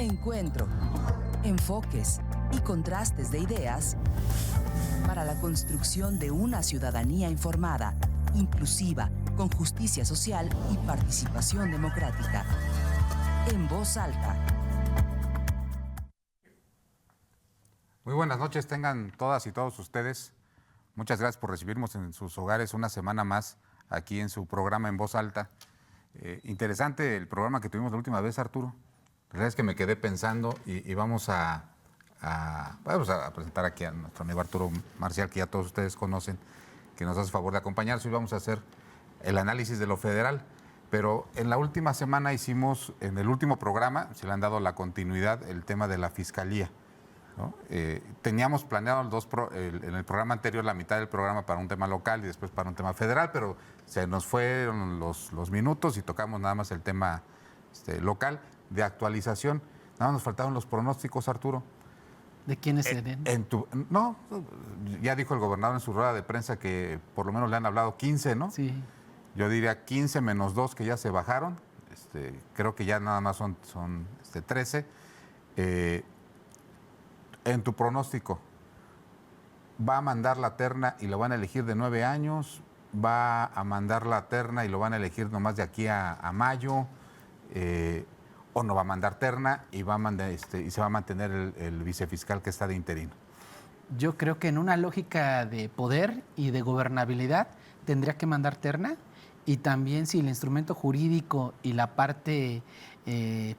Encuentro, enfoques y contrastes de ideas para la construcción de una ciudadanía informada, inclusiva, con justicia social y participación democrática. En voz alta. Muy buenas noches, tengan todas y todos ustedes. Muchas gracias por recibirnos en sus hogares una semana más aquí en su programa En Voz Alta. Interesante el programa que tuvimos la última vez, Arturo. La verdad es que me quedé pensando y vamos a presentar aquí a nuestro amigo Arturo Marcial, que ya todos ustedes conocen, que nos hace favor de acompañarnos. Hoy vamos a hacer el análisis de lo federal. Pero en la última semana hicimos, en el último programa, se le han dado la continuidad, el tema de la Fiscalía, ¿no? Teníamos planeado en el programa anterior la mitad del programa para un tema local y después para un tema federal, pero se nos fueron los minutos y tocamos nada más el tema local de actualización. Nada más nos faltaron los pronósticos, Arturo. ¿De quiénes serían? No, ya dijo el gobernador en su rueda de prensa que por lo menos le han hablado 15, ¿no? Sí. Yo diría 15 menos 2 que ya se bajaron. Creo que ya nada más son 13. En tu pronóstico, ¿va a mandar la terna y lo van a elegir de 9 años? ¿Va a mandar la terna y lo van a elegir nomás de aquí a mayo? ¿O no va a mandar terna y y se va a mantener el vicefiscal que está de interino? Yo creo que en una lógica de poder y de gobernabilidad tendría que mandar terna, y también si el instrumento jurídico y la parte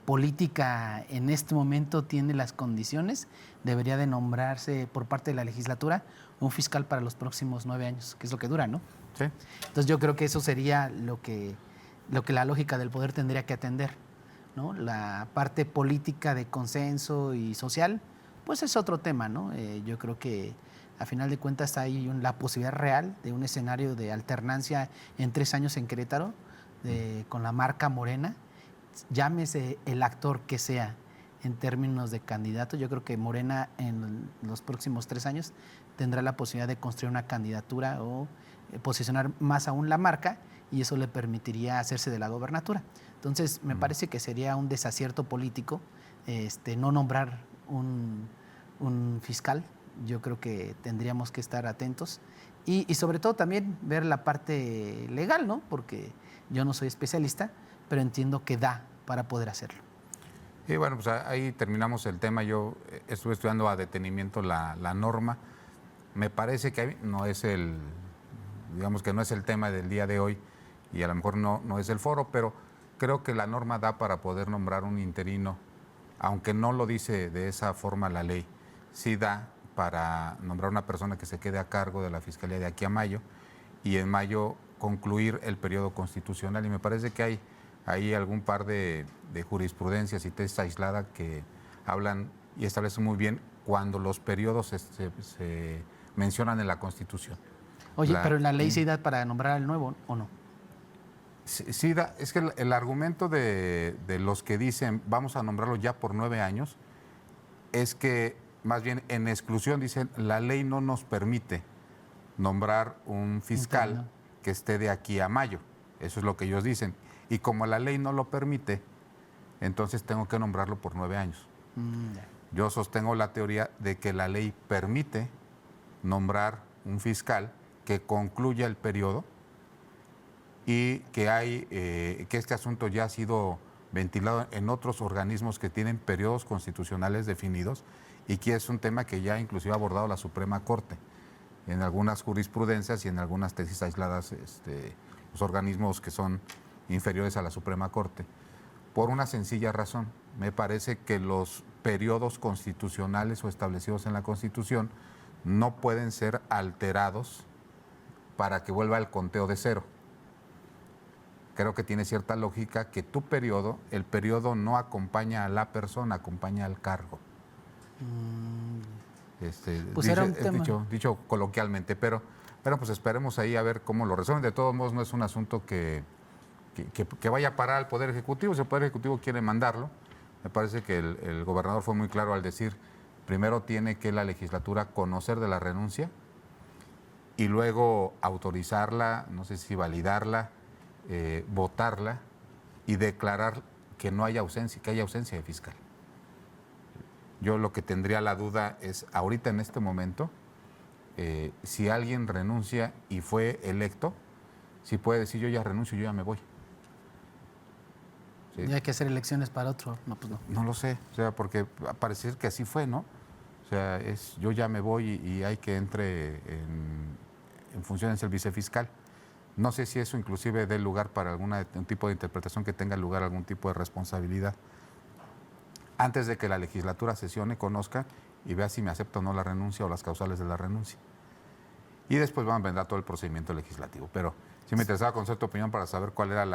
política en este momento tiene las condiciones, debería de nombrarse por parte de la legislatura un fiscal para los próximos 9 años, que es lo que dura, ¿no? Sí. Entonces yo creo que eso sería lo que la lógica del poder tendría que atender, ¿no? La parte política de consenso y social, pues es otro tema, ¿no? Yo creo que a final de cuentas hay la posibilidad real de un escenario de alternancia en 3 años en Querétaro, con la marca Morena, llámese el actor que sea en términos de candidato. Yo creo que Morena en los próximos 3 años tendrá la posibilidad de construir una candidatura o posicionar más aún la marca, y eso le permitiría hacerse de la gobernatura. Entonces, me parece que sería un desacierto político no nombrar un fiscal. Yo creo que tendríamos que estar atentos y sobre todo también ver la parte legal, ¿no? Porque yo no soy especialista, pero entiendo que da para poder hacerlo. Y bueno, pues ahí terminamos el tema. Yo estuve estudiando a detenimiento la norma. Me parece que no es digamos que no es el tema del día de hoy y a lo mejor no es el foro, pero creo que la norma da para poder nombrar un interino, aunque no lo dice de esa forma la ley. Sí da para nombrar una persona que se quede a cargo de la Fiscalía de aquí a mayo, y en mayo concluir el periodo constitucional. Y me parece que hay algún par de jurisprudencias y tesis aisladas que hablan y establecen muy bien cuando los periodos se mencionan en la Constitución. Oye, pero en la ley sí da para nombrar al nuevo, ¿o no? Sí da. Es que el argumento de los que dicen vamos a nombrarlo ya por 9 años es que más bien en exclusión dicen la ley no nos permite nombrar un fiscal que esté de aquí a mayo. Eso es lo que ellos dicen. Y como la ley no lo permite, entonces tengo que nombrarlo por 9 años. Yo sostengo la teoría de que la ley permite nombrar un fiscal que concluya el periodo y que este asunto ya ha sido ventilado en otros organismos que tienen periodos constitucionales definidos, y que es un tema que ya inclusive ha abordado la Suprema Corte en algunas jurisprudencias y en algunas tesis aisladas, los organismos que son inferiores a la Suprema Corte, por una sencilla razón. Me parece que los periodos constitucionales o establecidos en la Constitución no pueden ser alterados para que vuelva el conteo de cero. Creo que tiene cierta lógica que el periodo no acompaña a la persona, acompaña al cargo. Pues era un tema. Dicho coloquialmente, pero pues esperemos ahí a ver cómo lo resuelven. De todos modos, no es un asunto que vaya a parar al Poder Ejecutivo. Si el Poder Ejecutivo quiere mandarlo, me parece que el gobernador fue muy claro al decir, primero tiene que la legislatura conocer de la renuncia y luego autorizarla, no sé si validarla, votarla y declarar que no haya ausencia, que haya ausencia de fiscal. Yo lo que tendría la duda es, ahorita en este momento, si alguien renuncia y fue electo, si puede decir yo ya renuncio, yo ya me voy. ¿Sí? Y hay que hacer elecciones para otro. No, pues no. No lo sé, o sea, porque parece que así fue, ¿no? O sea, es yo ya me voy y hay que entre en funciones el vicefiscal. No sé si eso inclusive dé lugar para un tipo de interpretación que tenga lugar algún tipo de responsabilidad. Antes de que la legislatura sesione, conozca y vea si me acepta o no la renuncia o las causales de la renuncia. Y después vendrá todo el procedimiento legislativo. Pero sí me interesaba conocer tu opinión para saber cuál era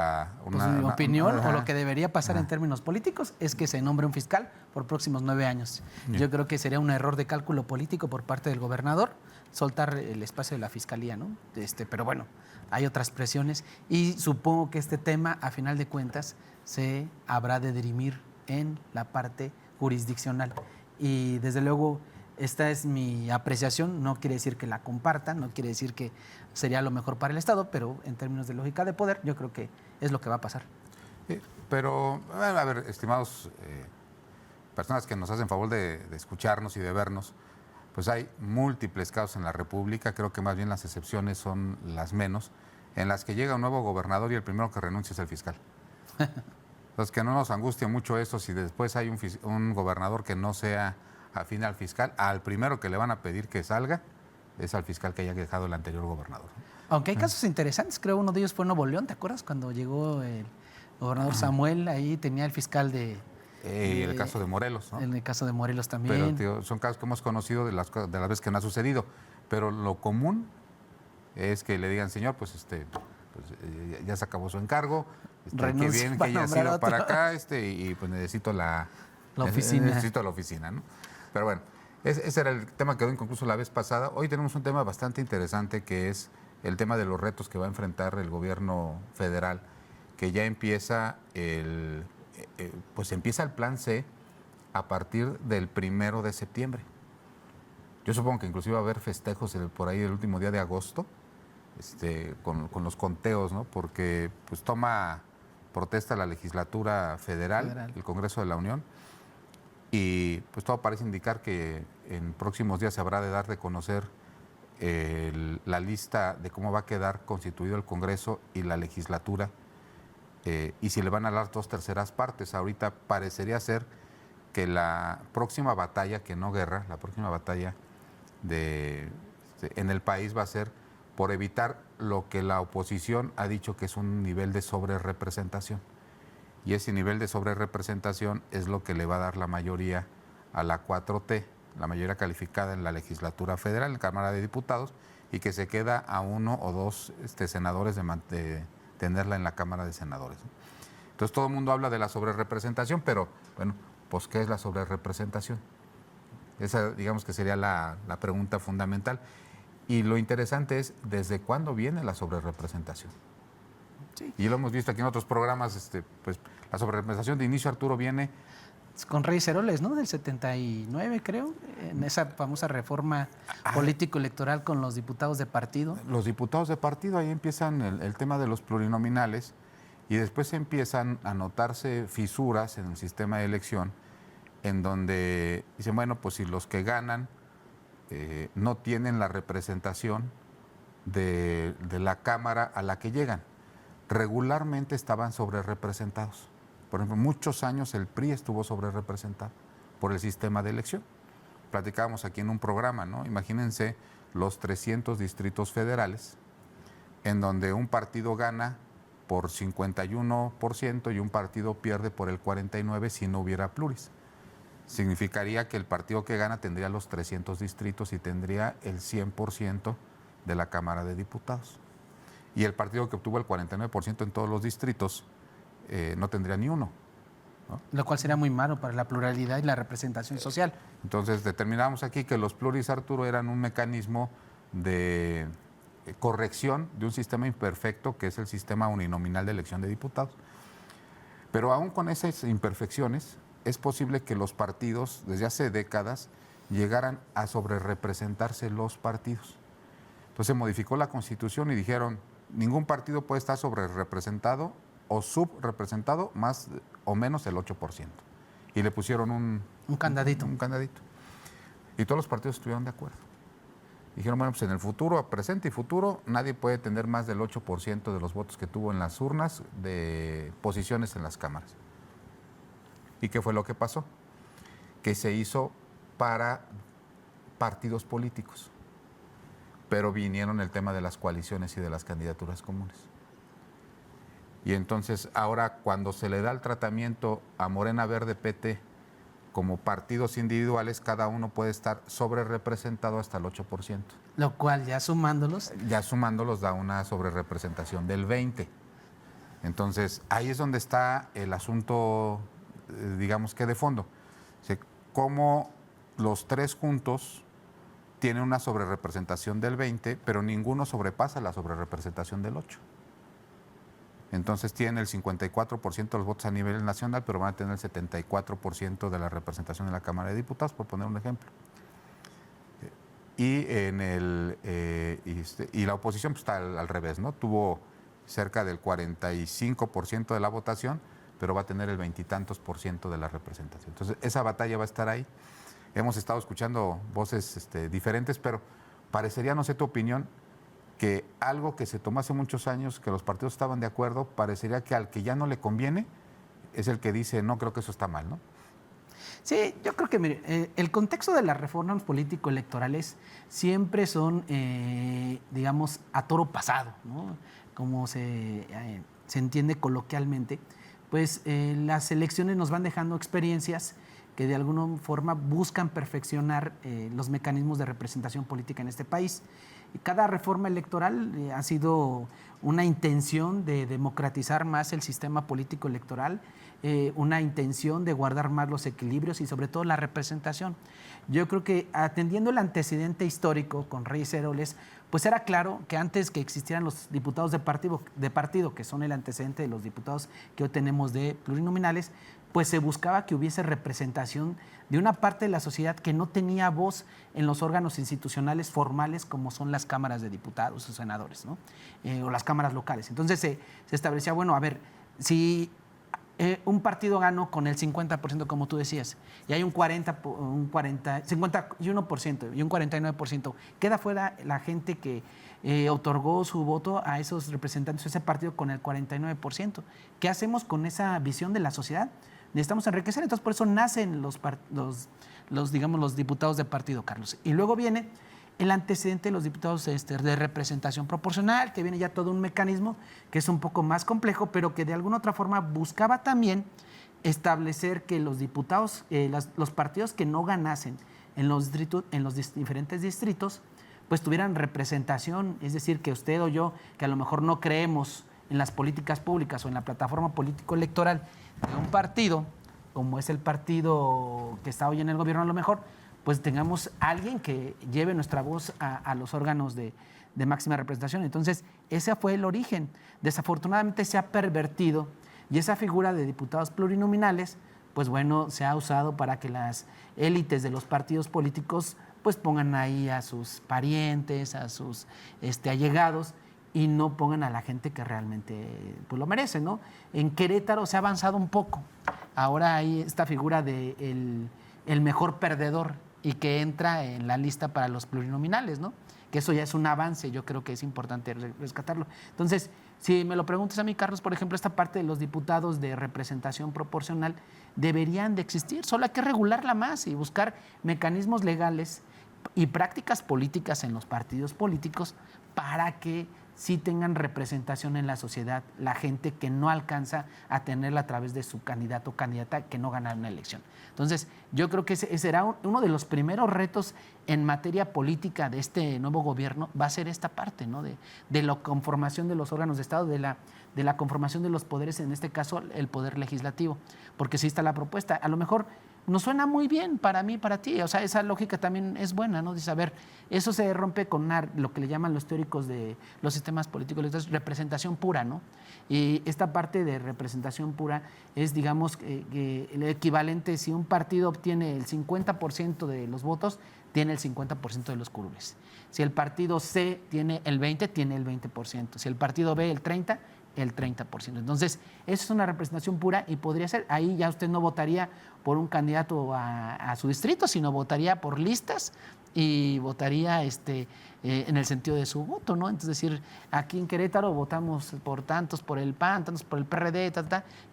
mi opinión o lo que debería pasar en términos políticos es que se nombre un fiscal por próximos 9 años. Bien. Yo creo que sería un error de cálculo político por parte del gobernador soltar el espacio de la fiscalía, ¿no? Pero bueno, hay otras presiones y supongo que este tema, a final de cuentas, se habrá de dirimir en la parte jurisdiccional. Y desde luego, esta es mi apreciación, no quiere decir que la compartan, no quiere decir que sería lo mejor para el Estado, pero en términos de lógica de poder, yo creo que es lo que va a pasar. Pero, a ver, estimados personas que nos hacen favor de escucharnos y de vernos, pues hay múltiples casos en la República, creo que más bien las excepciones son las menos, en las que llega un nuevo gobernador y el primero que renuncia es el fiscal. Entonces, que no nos angustie mucho eso si después hay un gobernador que no sea afín al fiscal, al primero que le van a pedir que salga es al fiscal que haya dejado el anterior gobernador. Aunque hay casos interesantes, creo uno de ellos fue en Nuevo León, ¿te acuerdas? Cuando llegó el gobernador Samuel, ahí tenía el fiscal de el caso de Morelos, ¿no? En el caso de Morelos también. Pero, tío, son casos que hemos conocido de las veces que no ha sucedido. Pero lo común es que le digan, señor, pues ya se acabó su encargo, que bien que haya sido para acá, y pues necesito la oficina. Necesito la oficina, ¿no? Pero bueno, ese era el tema que quedó inconcluso la vez pasada. Hoy tenemos un tema bastante interesante que es el tema de los retos que va a enfrentar el gobierno federal, que ya empieza empieza el plan C a partir del 1 de septiembre. Yo supongo que inclusive va a haber festejos por ahí el último día de agosto, con los conteos, ¿no? Porque pues toma protesta la legislatura federal, el Congreso de la Unión, y pues todo parece indicar que en próximos días se habrá de dar de conocer la lista de cómo va a quedar constituido el Congreso y la legislatura, y si le van a dar 2/3 partes. Ahorita parecería ser que la próxima batalla, que no guerra, la próxima batalla en el país va a ser por evitar lo que la oposición ha dicho que es un nivel de sobrerepresentación. Y ese nivel de sobrerepresentación es lo que le va a dar la mayoría a la 4T, la mayoría calificada en la legislatura federal, en la Cámara de Diputados, y que se queda a 1 o 2 senadores de tenerla en la Cámara de Senadores. Entonces todo el mundo habla de la sobrerepresentación, pero bueno, pues ¿qué es la sobrerepresentación? Esa, digamos que sería la pregunta fundamental. Y lo interesante es, ¿desde cuándo viene la sobrerepresentación? Sí. Y lo hemos visto aquí en otros programas, pues la sobrerepresentación de inicio, Arturo, viene con Reyes Heroles, ¿no? Del 79, creo, en esa famosa reforma político-electoral con los diputados de partido. Los diputados de partido, ahí empiezan el tema de los plurinominales, y después empiezan a notarse fisuras en el sistema de elección, en donde dicen, bueno, pues si los que ganan no tienen la representación de la Cámara a la que llegan. Regularmente estaban sobrerepresentados. Por ejemplo, muchos años el PRI estuvo sobrerepresentado por el sistema de elección. Platicábamos aquí en un programa, ¿no? Imagínense los 300 distritos federales, en donde un partido gana por 51% y un partido pierde por el 49% si no hubiera pluris. Significaría que el partido que gana tendría los 300 distritos y tendría el 100% de la Cámara de Diputados. Y el partido que obtuvo el 49% en todos los distritos no tendría ni uno, ¿no? Lo cual sería muy malo para la pluralidad y la representación social. Entonces determinamos aquí que los pluris, Arturo, eran un mecanismo de corrección de un sistema imperfecto que es el sistema uninominal de elección de diputados. Pero aún con esas imperfecciones, es posible que los partidos, desde hace décadas, llegaran a sobrerepresentarse los partidos. Entonces se modificó la Constitución y dijeron, ningún partido puede estar sobrerepresentado o subrepresentado más o menos el 8%. Y le pusieron Un candadito. Un candadito. Y todos los partidos estuvieron de acuerdo. Dijeron, bueno, pues en el futuro, presente y futuro, nadie puede tener más del 8% de los votos que tuvo en las urnas de posiciones en las cámaras. ¿Y qué fue lo que pasó? Que se hizo para partidos políticos, pero vinieron el tema de las coaliciones y de las candidaturas comunes. Y entonces ahora cuando se le da el tratamiento a Morena, Verde, PT como partidos individuales, cada uno puede estar sobre representado hasta el 8%. Lo cual ya sumándolos. Ya sumándolos da una sobre representación del 20%. Entonces ahí es donde está el asunto, digamos que de fondo. O sea, cómo los tres juntos tienen una sobrerepresentación del 20%, pero ninguno sobrepasa la sobrerepresentación del 8%. Entonces tienen el 54% de los votos a nivel nacional, pero van a tener el 74% de la representación en la Cámara de Diputados, por poner un ejemplo. Y y la oposición pues, está al revés, ¿no? Tuvo cerca del 45% de la votación, pero va a tener el 20 y tantos % de la representación. Entonces esa batalla va a estar ahí. Hemos estado escuchando voces diferentes, pero parecería, no sé tu opinión, que algo que se tomó hace muchos años, que los partidos estaban de acuerdo, parecería que al que ya no le conviene es el que dice, no, creo que eso está mal, ¿no? Sí, yo creo que mire, el contexto de las reformas político-electorales siempre son, digamos, a toro pasado, ¿no? Como se entiende coloquialmente, pues las elecciones nos van dejando experiencias que de alguna forma buscan perfeccionar los mecanismos de representación política en este país. Cada reforma electoral ha sido una intención de democratizar más el sistema político electoral, una intención de guardar más los equilibrios y sobre todo la representación. Yo creo que atendiendo el antecedente histórico con Reyes Heroles, pues era claro que antes que existieran los diputados de partido, que son el antecedente de los diputados que hoy tenemos de plurinominales, pues se buscaba que hubiese representación de una parte de la sociedad que no tenía voz en los órganos institucionales formales como son las cámaras de diputados o senadores, ¿no? O las cámaras locales. Entonces se establecía, bueno, a ver, si un partido ganó con el 50%, como tú decías, y hay un 51% y un 49%, queda fuera la gente que otorgó su voto a esos representantes, a ese partido con el 49%. ¿Qué hacemos con esa visión de la sociedad? Necesitamos enriquecer, entonces por eso nacen los diputados de partido, Carlos. Y luego viene el antecedente de los diputados de representación proporcional, que viene ya todo un mecanismo que es un poco más complejo, pero que de alguna otra forma buscaba también establecer que los diputados, los partidos que no ganasen en los diferentes distritos, pues tuvieran representación, es decir, que usted o yo, que a lo mejor no creemos en las políticas públicas o en la plataforma político-electoral de un partido, como es el partido que está hoy en el gobierno, a lo mejor, pues tengamos alguien que lleve nuestra voz a los órganos de máxima representación. Entonces, ese fue el origen. Desafortunadamente se ha pervertido y esa figura de diputados plurinominales, pues bueno, se ha usado para que las élites de los partidos políticos pues pongan ahí a sus parientes, a sus allegados, y no pongan a la gente que realmente pues, lo merece, ¿no? En Querétaro se ha avanzado un poco. Ahora hay esta figura de el mejor perdedor y que entra en la lista para los plurinominales, ¿no? Que eso ya es un avance, yo creo que es importante rescatarlo. Entonces, si me lo preguntas a mí, Carlos, por ejemplo, esta parte de los diputados de representación proporcional deberían de existir, solo hay que regularla más y buscar mecanismos legales y prácticas políticas en los partidos políticos para que sí tengan representación en la sociedad la gente que no alcanza a tenerla a través de su candidato o candidata que no gana una elección. Entonces, yo creo que ese será uno de los primeros retos en materia política de este nuevo gobierno, va a ser esta parte, ¿no? De la conformación de los órganos de Estado, de la conformación de los poderes, en este caso el poder legislativo, porque sí está la propuesta. A lo mejor nos suena muy bien para mí, para ti, o sea, esa lógica también es buena, ¿no? Dice, a ver, eso se rompe con lo que le llaman los teóricos de los sistemas políticos, entonces, representación pura, ¿no? Y esta parte de representación pura es, digamos, el equivalente, si un partido obtiene el 50% de los votos, tiene el 50% de los curules. Si el partido C tiene el 20%, tiene el 20%. Si el partido B el 30%, el 30%. Entonces, esa es una representación pura y podría ser, ahí ya usted no votaría por un candidato a su distrito, sino votaría por listas y votaría en el sentido de su voto, ¿no? Entonces, decir, aquí en Querétaro votamos por tantos por el PAN, tantos por el PRD,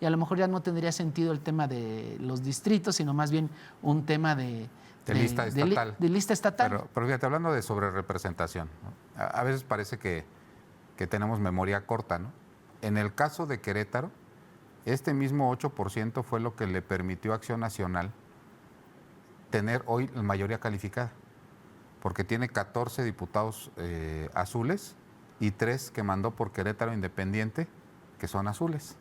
y a lo mejor ya no tendría sentido el tema de los distritos, sino más bien un tema de lista estatal. De lista estatal. Pero fíjate, hablando de sobrerepresentación, ¿no? A veces parece que tenemos memoria corta, ¿no? En el caso de Querétaro, este mismo 8% fue lo que le permitió a Acción Nacional tener hoy la mayoría calificada, porque tiene 14 diputados azules y 3 que mandó por Querétaro Independiente, que son azules.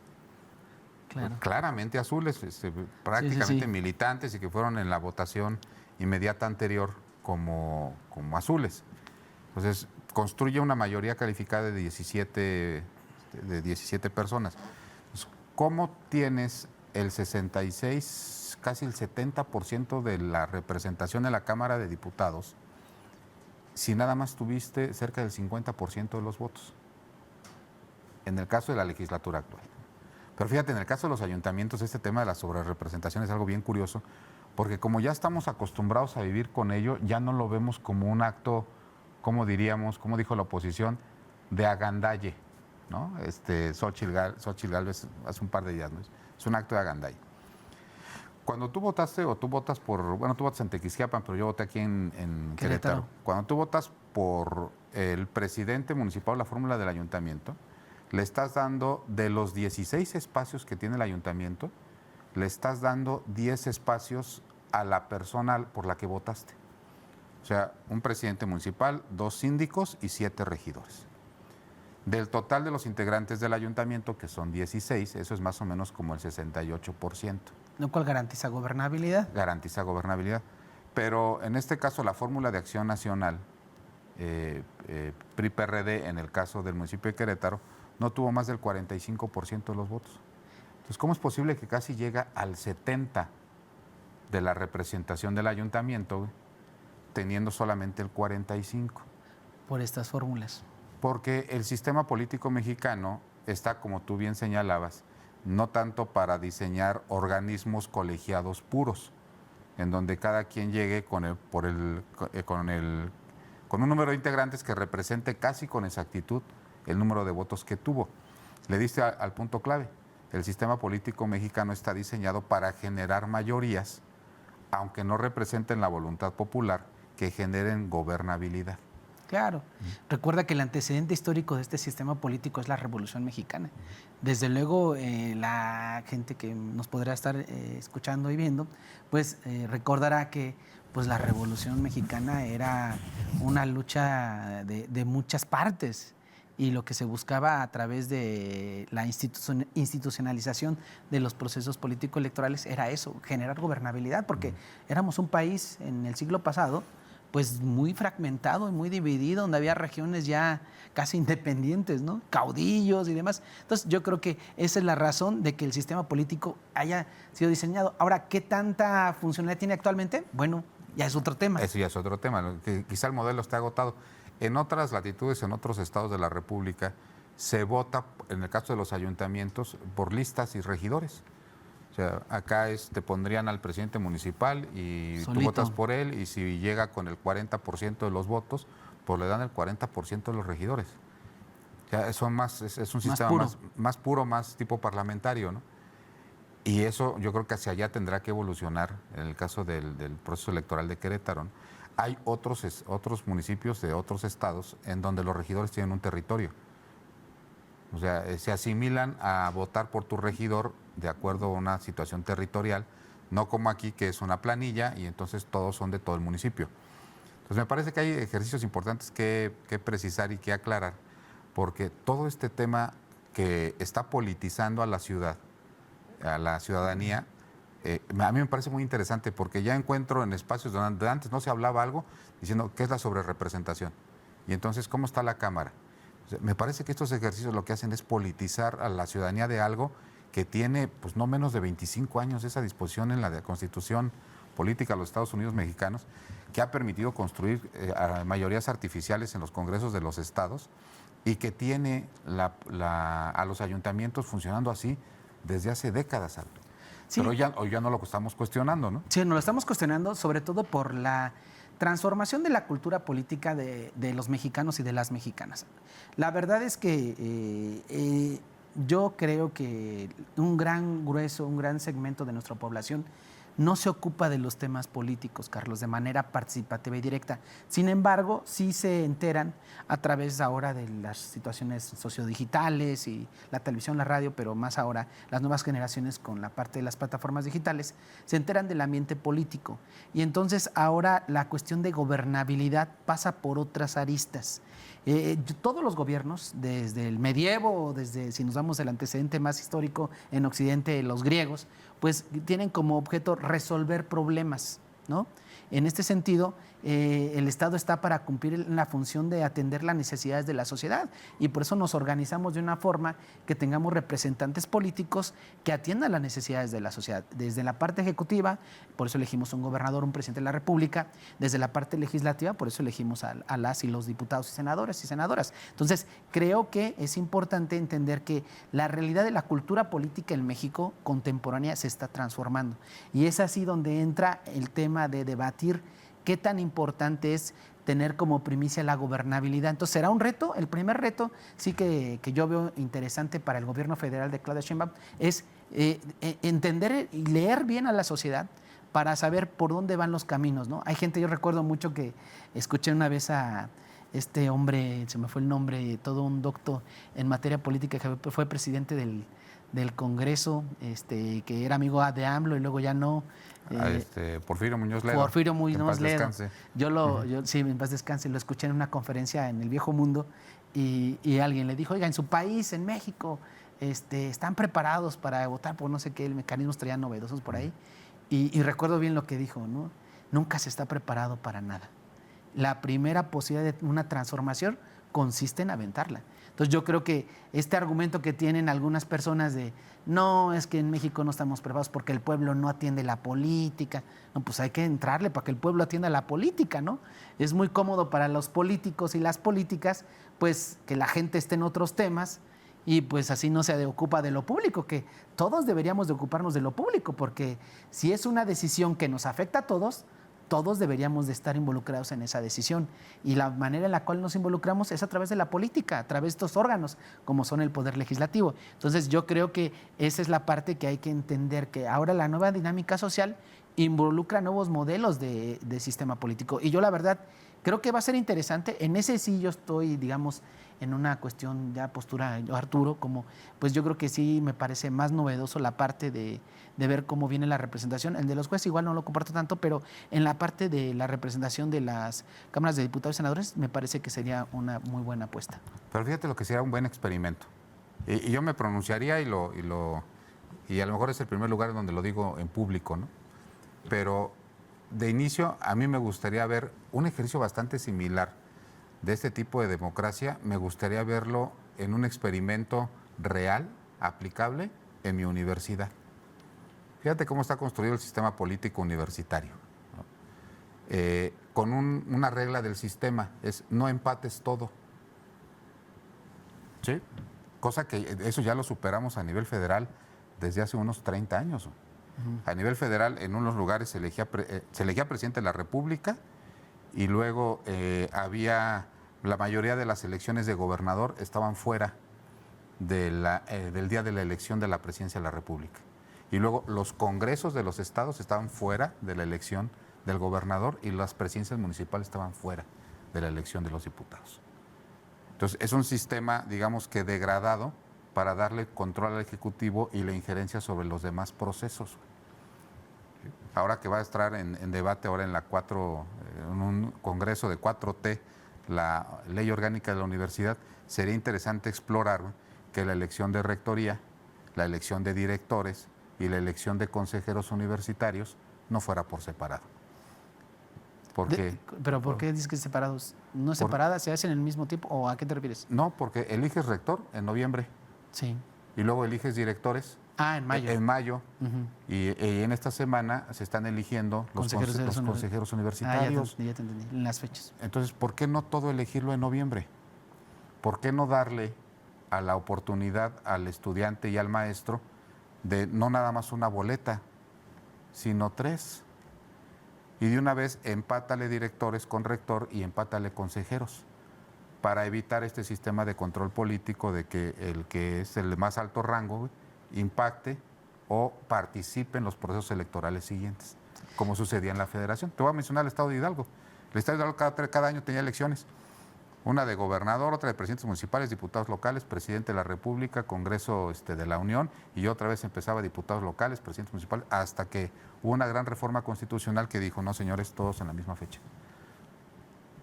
Claro. Claramente azules, prácticamente militantes y que fueron en la votación inmediata anterior como azules. Entonces, construye una mayoría calificada de 17 personas. Entonces, ¿cómo tienes el 66, casi el 70% de la representación en la Cámara de Diputados si nada más tuviste cerca del 50% de los votos? En el caso de la legislatura actual. Pero fíjate, en el caso de los ayuntamientos, este tema de la sobrerepresentación es algo bien curioso, porque como ya estamos acostumbrados a vivir con ello, ya no lo vemos como un acto, como diríamos, como dijo la oposición, de agandalle, ¿no? Xóchitl Gálvez hace un par de días, ¿no? Es un acto de agandalle. Cuando tú votaste, o tú votas por, bueno, tú votas en Tequisquiapan, pero yo voté aquí en Querétaro. Cuando tú votas por el presidente municipal, la fórmula del ayuntamiento, le estás dando, de los 16 espacios que tiene el ayuntamiento, le estás dando 10 espacios a la persona por la que votaste. O sea, un presidente municipal, 2 síndicos y 7 regidores. Del total de los integrantes del ayuntamiento, que son 16, eso es más o menos como el 68%. Lo cual garantiza gobernabilidad. Garantiza gobernabilidad. Pero en este caso, la fórmula de Acción Nacional, PRI-PRD, en el caso del municipio de Querétaro, no tuvo más del 45% de los votos. Entonces, ¿cómo es posible que casi llega al 70% de la representación del ayuntamiento, teniendo solamente el 45%? Por estas fórmulas. Porque el sistema político mexicano está, como tú bien señalabas, no tanto para diseñar organismos colegiados puros, en donde cada quien llegue con un número de integrantes que represente casi con exactitud el número de votos que tuvo. Le diste al punto clave. El sistema político mexicano está diseñado para generar mayorías, aunque no representen la voluntad popular, que generen gobernabilidad. Claro. Recuerda que el antecedente histórico de este sistema político es la Revolución Mexicana. Desde luego, la gente que nos podrá estar escuchando y viendo, pues recordará que pues, la Revolución Mexicana era una lucha de muchas partes, y lo que se buscaba a través de la institucionalización de los procesos político-electorales era eso, generar gobernabilidad, porque éramos un país en el siglo pasado pues muy fragmentado y muy dividido, donde había regiones ya casi independientes, ¿no? Caudillos y demás. Entonces, yo creo que esa es la razón de que el sistema político haya sido diseñado. Ahora, ¿qué tanta funcionalidad tiene actualmente? Bueno, ya es otro tema. Eso ya es otro tema. Quizá el modelo está agotado. En otras latitudes, en otros estados de la República, se vota, en el caso de los ayuntamientos, por listas y regidores. O sea, acá te pondrían al presidente municipal y solito. Tú votas por él, y si llega con el 40% de los votos, pues le dan el 40% de los regidores. O sea, es un sistema más puro, más tipo parlamentario, ¿no? Y eso yo creo que hacia allá tendrá que evolucionar en el caso del proceso electoral de Querétaro, ¿no? Hay otros municipios de otros estados en donde los regidores tienen un territorio. O sea, se asimilan a votar por tu regidor de acuerdo a una situación territorial, no como aquí, que es una planilla y entonces todos son de todo el municipio. Entonces me parece que hay ejercicios importantes que precisar y que aclarar, porque todo este tema que está politizando a la ciudad, a la ciudadanía, a mí me parece muy interesante, porque ya encuentro en espacios donde antes no se hablaba algo, diciendo qué es la sobrerepresentación. Y entonces, ¿cómo está la Cámara? O sea, me parece que estos ejercicios lo que hacen es politizar a la ciudadanía de algo que tiene pues no menos de 25 años esa disposición en la Constitución política de los Estados Unidos mexicanos, que ha permitido construir mayorías artificiales en los congresos de los estados y que tiene a los ayuntamientos funcionando así desde hace décadas. Sí. Pero hoy ya no lo estamos cuestionando, ¿no? Sí, no lo estamos cuestionando, sobre todo por la transformación de la cultura política de los mexicanos y de las mexicanas. La verdad es que yo creo que un gran segmento de nuestra población no se ocupa de los temas políticos, Carlos, de manera participativa y directa. Sin embargo, sí se enteran a través ahora de las situaciones sociodigitales y la televisión, la radio, pero más ahora las nuevas generaciones con la parte de las plataformas digitales, se enteran del ambiente político. Y entonces ahora la cuestión de gobernabilidad pasa por otras aristas. Todos los gobiernos, desde el medievo, desde, si nos damos el antecedente más histórico en Occidente, los griegos, pues tienen como objeto resolver problemas, ¿no? En este sentido, el Estado está para cumplir la función de atender las necesidades de la sociedad y por eso nos organizamos de una forma que tengamos representantes políticos que atiendan las necesidades de la sociedad. Desde la parte ejecutiva, por eso elegimos un gobernador, un presidente de la República. Desde la parte legislativa, por eso elegimos a las y los diputados y senadoras. Entonces, creo que es importante entender que la realidad de la cultura política en México contemporánea se está transformando. Y es así donde entra el tema de debatir qué tan importante es tener como primicia la gobernabilidad. Entonces, ¿será un reto? El primer reto sí que yo veo interesante para el gobierno federal de Claudia Sheinbaum es entender y leer bien a la sociedad para saber por dónde van los caminos, ¿no? Hay gente, yo recuerdo mucho que escuché una vez a este hombre, se me fue el nombre, todo un doctor en materia política, que fue presidente del Congreso, que era amigo de AMLO y luego ya no. Porfirio Muñoz Ledo. Porfirio Muñoz Ledo. Yo sí, en paz descanse, lo escuché en una conferencia en el Viejo Mundo y alguien le dijo, oiga, en su país, en México, están preparados para votar por no sé qué, mecanismos traían novedosos por ahí. Y recuerdo bien lo que dijo, ¿no? Nunca se está preparado para nada. La primera posibilidad de una transformación consiste en aventarla. Entonces yo creo que este argumento que tienen algunas personas de no, es que en México no estamos preparados porque el pueblo no atiende la política. No, pues hay que entrarle para que el pueblo atienda la política, ¿no? Es muy cómodo para los políticos y las políticas, pues que la gente esté en otros temas y pues así no se ocupa de lo público, que todos deberíamos de ocuparnos de lo público, porque si es una decisión que nos afecta a todos deberíamos de estar involucrados en esa decisión. Y la manera en la cual nos involucramos es a través de la política, a través de estos órganos, como son el Poder Legislativo. Entonces, yo creo que esa es la parte que hay que entender, que ahora la nueva dinámica social involucra nuevos modelos de sistema político. Y yo, la verdad, creo que va a ser interesante. En ese sí yo estoy, digamos, en una cuestión ya postura, Arturo, como pues yo creo que sí me parece más novedoso la parte de ver cómo viene la representación. El de los jueces igual no lo comparto tanto, pero en la parte de la representación de las cámaras de diputados y senadores me parece que sería una muy buena apuesta. Pero fíjate lo que sería un buen experimento. Y yo me pronunciaría y a lo mejor es el primer lugar en donde lo digo en público, ¿no? Pero de inicio a mí me gustaría ver un ejercicio bastante similar de este tipo de democracia, me gustaría verlo en un experimento real, aplicable, en mi universidad. Fíjate cómo está construido el sistema político universitario, ¿no? Con una regla del sistema, es no empates todo. ¿Sí? Cosa que eso ya lo superamos a nivel federal desde hace unos 30 años. A nivel federal, en unos lugares se elegía presidente de la República y luego la mayoría de las elecciones de gobernador estaban fuera del día de la elección de la presidencia de la República. Y luego los congresos de los estados estaban fuera de la elección del gobernador y las presidencias municipales estaban fuera de la elección de los diputados. Entonces, es un sistema, digamos que degradado para darle control al Ejecutivo y la injerencia sobre los demás procesos. Ahora que va a estar en debate ahora en un congreso de 4T, la ley orgánica de la universidad, sería interesante explorar que la elección de rectoría, la elección de directores y la elección de consejeros universitarios no fuera por separado. ¿Pero por qué dices que separados? ¿No es separada? ¿Se hacen en el mismo tiempo? ¿O a qué te refieres? No, porque eliges rector en noviembre. Sí. Y luego eliges directores En mayo. En mayo. Ujú. Y en esta semana se están eligiendo los consejeros universitarios. Ya te entendí, en las fechas. Entonces, ¿por qué no todo elegirlo en noviembre? ¿Por qué no darle a la oportunidad al estudiante y al maestro de no nada más una boleta, sino 3? Y de una vez empátale directores con rector y empátale consejeros, para evitar este sistema de control político de que el que es el de más alto rango impacte o participe en los procesos electorales siguientes, como sucedía en la federación. Te voy a mencionar el estado de Hidalgo. El estado de Hidalgo cada año tenía elecciones. Una de gobernador, otra de presidentes municipales, diputados locales, presidente de la República, Congreso de la Unión, y otra vez empezaba diputados locales, presidentes municipales, hasta que hubo una gran reforma constitucional que dijo, no señores, todos en la misma fecha,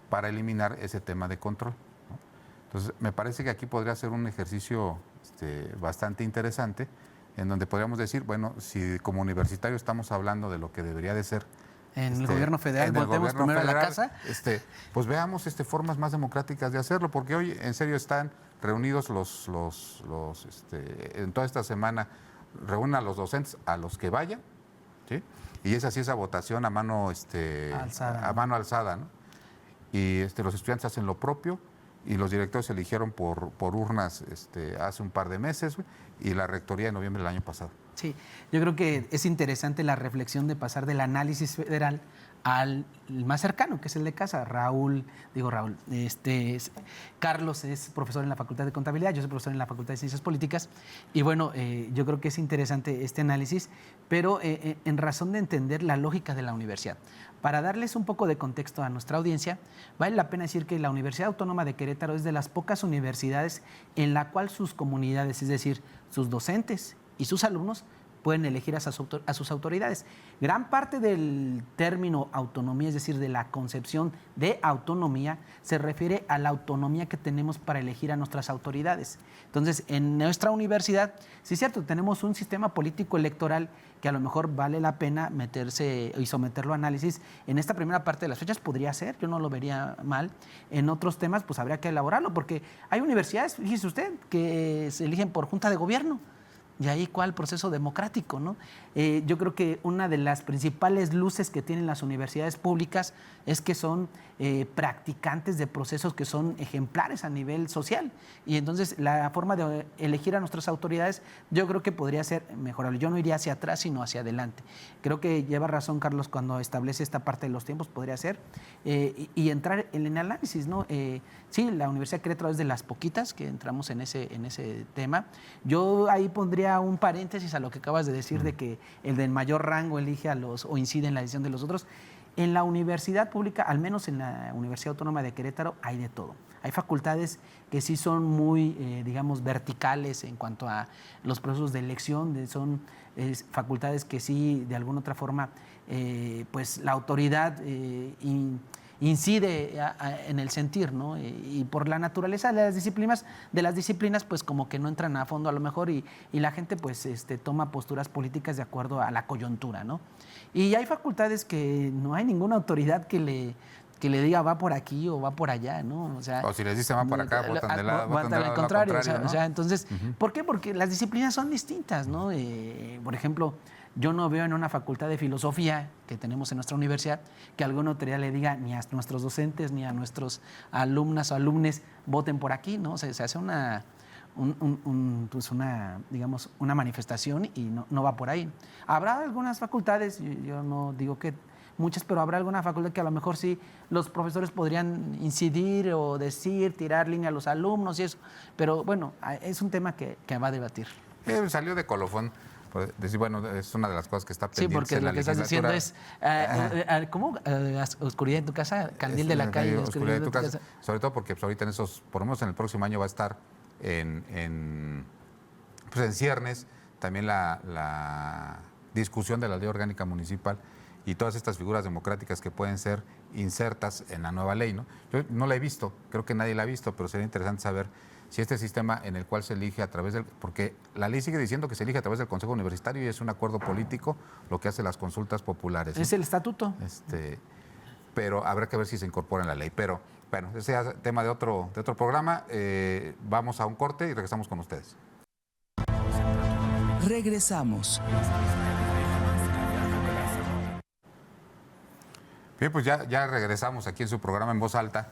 para eliminar ese tema de control, ¿no? Entonces, me parece que aquí podría ser un ejercicio bastante interesante, en donde podríamos decir, bueno, si como universitario estamos hablando de lo que debería de ser En el gobierno federal, voltemos primero a la casa. Pues veamos formas más democráticas de hacerlo, porque hoy en serio están reunidos en toda esta semana, reúnen a los docentes, a los que vayan, ¿sí? Y es así esa votación a mano alzada, ¿no? Y los estudiantes hacen lo propio, y los directores se eligieron por urnas hace un par de meses, y la rectoría en noviembre del año pasado. Sí, yo creo que es interesante la reflexión de pasar del análisis federal al más cercano, que es el de casa. Carlos es profesor en la Facultad de Contabilidad, yo soy profesor en la Facultad de Ciencias Políticas, y bueno, yo creo que es interesante este análisis, pero en razón de entender la lógica de la universidad. Para darles un poco de contexto a nuestra audiencia, vale la pena decir que la Universidad Autónoma de Querétaro es de las pocas universidades en la cual sus comunidades, es decir, sus docentes y sus alumnos, pueden elegir a sus autoridades. Gran parte del término autonomía, es decir, de la concepción de autonomía, se refiere a la autonomía que tenemos para elegir a nuestras autoridades. Entonces, en nuestra universidad, sí es cierto, tenemos un sistema político electoral que a lo mejor vale la pena meterse y someterlo a análisis. En esta primera parte de las fechas podría ser, yo no lo vería mal. En otros temas, pues habría que elaborarlo, porque hay universidades, fíjese usted, que se eligen por junta de gobierno. Y ahí, ¿cuál proceso democrático, no? Yo creo que una de las principales luces que tienen las universidades públicas es que son practicantes de procesos que son ejemplares a nivel social. Y entonces la forma de elegir a nuestras autoridades yo creo que podría ser mejorable. Yo no iría hacia atrás, sino hacia adelante. Creo que lleva razón Carlos cuando establece esta parte de los tiempos, podría ser, y entrar en el análisis, ¿no? Sí, la Universidad de Querétaro es de las poquitas que entramos en ese tema. Yo ahí pondría un paréntesis a lo que acabas de decir, de que el del mayor rango elige o incide en la decisión de los otros. En la universidad pública, al menos en la Universidad Autónoma de Querétaro, hay de todo. Hay facultades que sí son muy, digamos, verticales en cuanto a los procesos de elección, son facultades que sí, de alguna otra forma, pues la autoridad incide en el sentir, ¿no? Y por la naturaleza de las disciplinas, pues como que no entran a fondo a lo mejor y la gente pues toma posturas políticas de acuerdo a la coyuntura, ¿no? Y hay facultades que no hay ninguna autoridad que le diga va por aquí o va por allá, ¿no? O si les dice va por acá, votan del lado contrario, ¿no? O sea, entonces, ¿por qué? Porque las disciplinas son distintas, ¿no? Por ejemplo, yo no veo en una facultad de filosofía que tenemos en nuestra universidad que alguna autoridad le diga ni a nuestros docentes ni a nuestros alumnas o alumnes voten por aquí, ¿no? Se hace digamos, una manifestación y no va por ahí. Habrá algunas facultades, yo no digo que muchas, pero habrá alguna facultad que a lo mejor sí los profesores podrían incidir o decir, tirar línea a los alumnos y eso, pero bueno, es un tema que va a debatir. Salió de colofón. Decir, bueno, es una de las cosas que está pendiente. Sí, porque lo que estás diciendo es, ¿cómo? Oscuridad en tu casa, candil de la calle. Oscuridad en tu casa. Sobre todo porque pues, ahorita por lo menos en el próximo año va a estar en ciernes también la discusión de la ley orgánica municipal y todas estas figuras democráticas que pueden ser insertas en la nueva ley, ¿no? Yo no la he visto, creo que nadie la ha visto, pero sería interesante saber si este sistema en el cual se elige a través porque la ley sigue diciendo que se elige a través del Consejo Universitario y es un acuerdo político lo que hace las consultas populares, ¿no? Es el estatuto. Pero habrá que ver si se incorpora en la ley. Pero bueno, ese es tema de otro programa. Vamos a un corte y regresamos con ustedes. Regresamos. Bien, pues ya regresamos aquí en su programa En Voz Alta.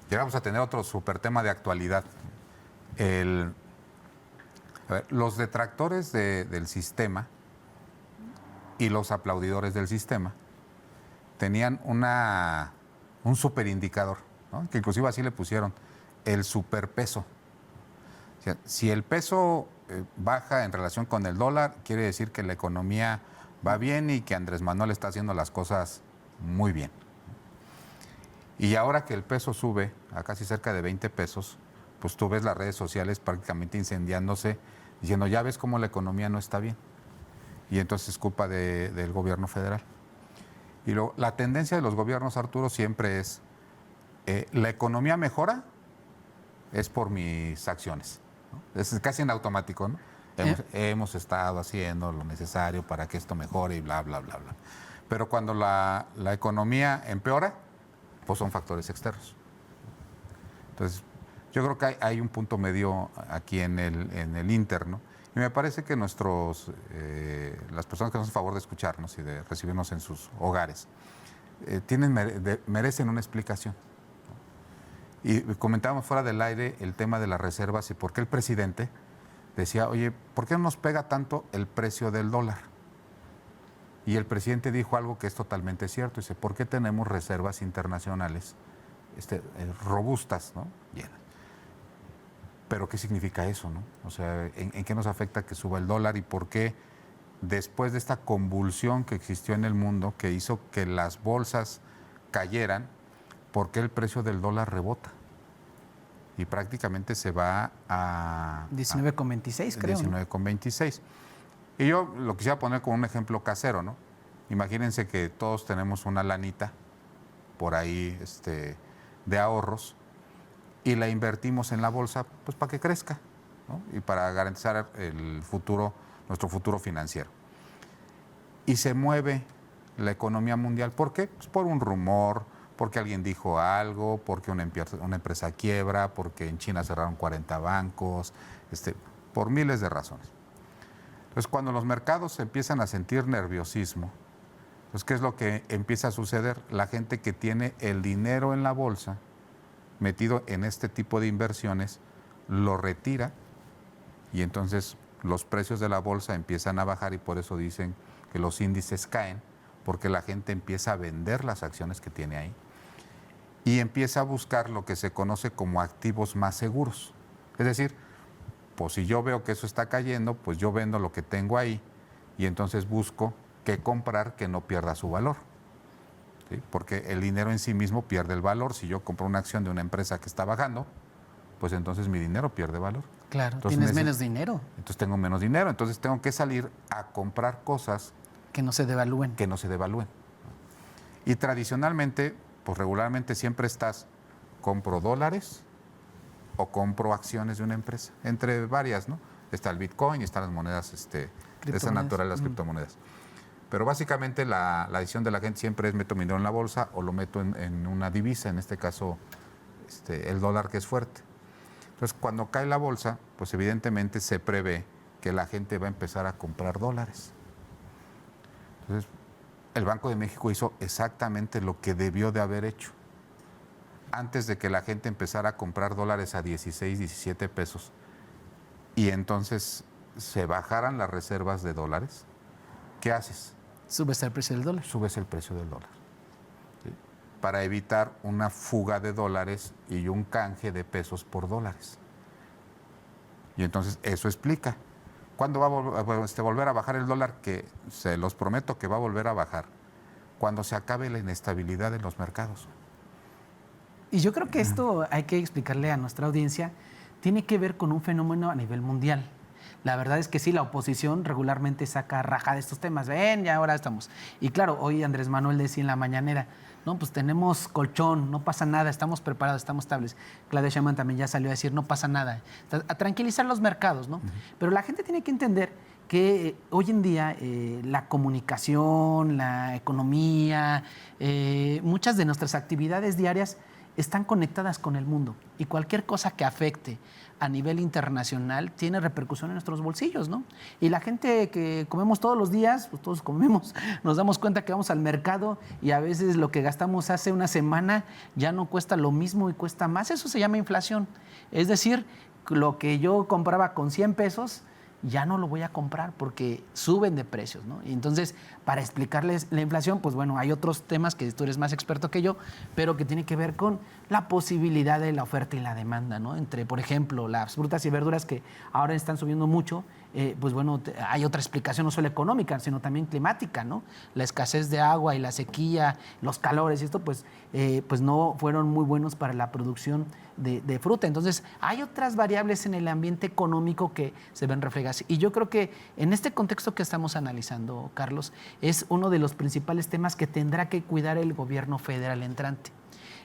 Y ahora vamos a tener otro súper tema de actualidad. A ver, los detractores del sistema y los aplaudidores del sistema tenían un superindicador, ¿no? Que inclusive así le pusieron, el superpeso. O sea, si el peso baja en relación con el dólar, quiere decir que la economía va bien y que Andrés Manuel está haciendo las cosas muy bien. Y ahora que el peso sube a casi cerca de 20 pesos, pues tú ves las redes sociales prácticamente incendiándose, diciendo, ya ves cómo la economía no está bien. Y entonces es culpa del gobierno federal. Y la tendencia de los gobiernos, Arturo, siempre es, la economía mejora, es por mis acciones, ¿no? Es casi en automático, ¿no? Hemos estado haciendo lo necesario para que esto mejore y bla, bla, bla, bla. Pero cuando la economía empeora, pues son factores externos. Entonces, yo creo que hay un punto medio aquí en el interno. Y me parece que las personas que nos hacen favor de escucharnos y de recibirnos en sus hogares, merecen una explicación. Y comentábamos fuera del aire el tema de las reservas y por qué el presidente decía, oye, ¿por qué no nos pega tanto el precio del dólar? Y el presidente dijo algo que es totalmente cierto. Dice, ¿por qué tenemos reservas internacionales robustas, ¿no? Llenas. Pero ¿qué significa eso, no? O sea, ¿en qué nos afecta que suba el dólar y por qué después de esta convulsión que existió en el mundo, que hizo que las bolsas cayeran, por qué el precio del dólar rebota? Y prácticamente se va a 19,26, creo. 19,26. Y yo lo quisiera poner como un ejemplo casero, ¿no? Imagínense que todos tenemos una lanita por ahí de ahorros y la invertimos en la bolsa pues para que crezca, ¿no? Y para garantizar nuestro futuro financiero. Y se mueve la economía mundial. ¿Por qué? Pues por un rumor, porque alguien dijo algo, porque una empresa quiebra, porque en China cerraron 40 bancos, por miles de razones. Entonces, cuando los mercados empiezan a sentir nerviosismo, pues, ¿qué es lo que empieza a suceder? La gente que tiene el dinero en la bolsa, metido en este tipo de inversiones, lo retira y entonces los precios de la bolsa empiezan a bajar y por eso dicen que los índices caen, porque la gente empieza a vender las acciones que tiene ahí y empieza a buscar lo que se conoce como activos más seguros. Es decir, pues si yo veo que eso está cayendo, pues yo vendo lo que tengo ahí y entonces busco qué comprar que no pierda su valor. ¿Sí? Porque el dinero en sí mismo pierde el valor. Si yo compro una acción de una empresa que está bajando, pues entonces mi dinero pierde valor. Claro, entonces, tienes menos dinero. Entonces tengo menos dinero, entonces tengo que salir a comprar cosas que no se devalúen. Que no se devalúen. Y tradicionalmente, pues regularmente siempre compro dólares o compro acciones de una empresa, entre varias, ¿no? Está el Bitcoin y están las monedas de esa naturaleza, las criptomonedas. Pero básicamente la decisión de la gente siempre es meto mi dinero en la bolsa o lo meto en una divisa, en este caso el dólar, que es fuerte. Entonces, cuando cae la bolsa, pues evidentemente se prevé que la gente va a empezar a comprar dólares. Entonces, el Banco de México hizo exactamente lo que debió de haber hecho. Antes de que la gente empezara a comprar dólares a 16, 17 pesos y entonces se bajaran las reservas de dólares, ¿qué haces? Subes el precio del dólar. Subes el precio del dólar. ¿Sí? Para evitar una fuga de dólares y un canje de pesos por dólares. Y entonces eso explica. ¿Cuándo va a volver a bajar el dólar? Que se los prometo que va a volver a bajar. Cuando se acabe la inestabilidad en los mercados. Y yo creo que esto hay que explicarle a nuestra audiencia, tiene que ver con un fenómeno a nivel mundial. La verdad es que sí, la oposición regularmente saca raja de estos temas. Ven, ya ahora estamos. Y claro, hoy Andrés Manuel decía en la mañanera, no, pues tenemos colchón, no pasa nada, estamos preparados, estamos estables. Claudia Sheinbaum también ya salió a decir, no pasa nada, a tranquilizar los mercados, ¿no? Pero la gente tiene que entender que hoy en día la comunicación, la economía, muchas de nuestras actividades diarias están conectadas con el mundo y cualquier cosa que afecte a nivel internacional tiene repercusión en nuestros bolsillos, ¿no? Y la gente que comemos todos los días, pues todos comemos, nos damos cuenta que vamos al mercado y a veces lo que gastamos hace una semana ya no cuesta lo mismo y cuesta más. Eso se llama inflación. Es decir, lo que yo compraba con 100 pesos, ya no lo voy a comprar porque suben de precios, ¿no? Y entonces, para explicarles la inflación, pues bueno, hay otros temas que tú eres más experto que yo, pero que tiene que ver con la posibilidad de la oferta y la demanda, ¿no? Entre, por ejemplo, las frutas y verduras que ahora están subiendo mucho, pues bueno, hay otra explicación no solo económica, sino también climática, ¿no? La escasez de agua y la sequía, los calores y esto, pues no fueron muy buenos para la producción de fruta. Entonces, hay otras variables en el ambiente económico que se ven reflejadas. Y yo creo que en este contexto que estamos analizando, Carlos, es uno de los principales temas que tendrá que cuidar el gobierno federal entrante.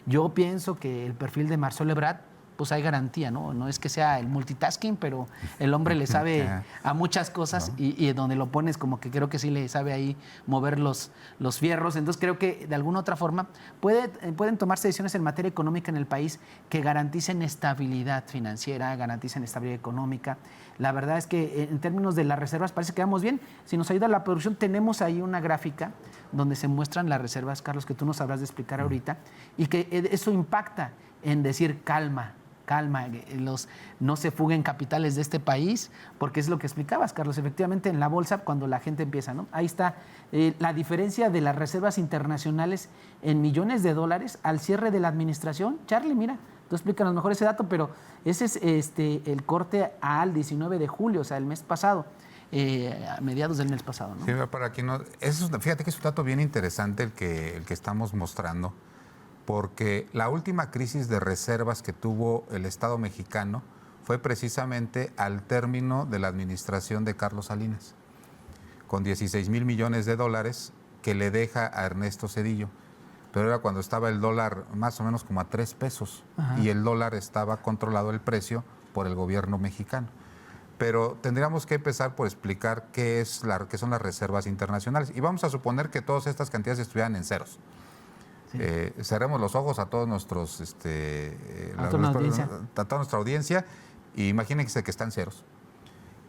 Yo pienso que el perfil de Marcelo Ebrard, pues hay garantía, ¿no? No es que sea el multitasking, pero el hombre le sabe a muchas cosas, ¿no? y donde lo pones como que creo que sí le sabe ahí mover los fierros. Entonces creo que de alguna otra forma pueden tomarse decisiones en materia económica en el país que garanticen estabilidad financiera, garanticen estabilidad económica. La verdad es que en términos de las reservas parece que vamos bien. Si nos ayuda la producción, tenemos ahí una gráfica donde se muestran las reservas, Carlos, que tú nos sabrás de explicar ahorita, y que eso impacta en decir calma, no se fuguen capitales de este país, porque es lo que explicabas, Carlos, efectivamente en la bolsa cuando la gente empieza, ¿no? Ahí está la diferencia de las reservas internacionales en millones de dólares al cierre de la administración. Charlie, mira, tú explícanos mejor ese dato, pero ese es el corte al 19 de julio, o sea, el mes pasado. A mediados del mes pasado, ¿no? Sí, para quien no, fíjate que es un dato bien interesante el que estamos mostrando, porque la última crisis de reservas que tuvo el Estado mexicano fue precisamente al término de la administración de Carlos Salinas, con 16,000 millones de dólares que le deja a Ernesto Zedillo. Pero era cuando estaba el dólar más o menos como a 3 pesos. Ajá. Y el dólar estaba controlado el precio por el gobierno mexicano. Pero tendríamos que empezar por explicar qué son las reservas internacionales. Y vamos a suponer que todas estas cantidades estuvieran en ceros. Sí. Cerremos los ojos a todos nuestros a toda nuestra audiencia y imagínense que están ceros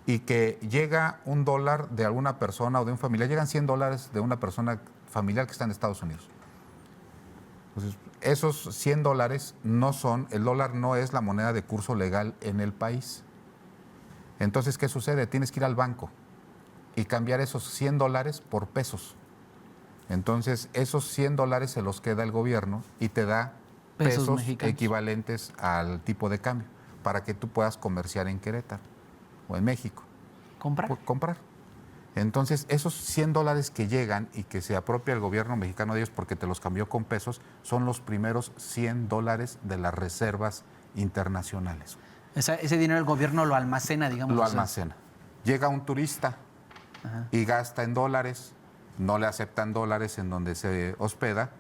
y que llega un dólar de alguna persona o de un familiar, llegan $100 de una persona familiar que está en Estados Unidos. Entonces, esos $100 no son, el dólar no es la moneda de curso legal en el país. Entonces, ¿qué sucede? Tienes que ir al banco y cambiar esos $100 por pesos. Entonces, esos $100 se los queda el gobierno y te da pesos equivalentes al tipo de cambio para que tú puedas comerciar en Querétaro o en México. Comprar. Entonces, esos $100 que llegan y que se apropia el gobierno mexicano de ellos porque te los cambió con pesos, son los primeros $100 de las reservas internacionales. Ese dinero el gobierno lo almacena, digamos. Lo almacena. Llega un turista y gasta en dólares. No le aceptan dólares en donde se hospeda,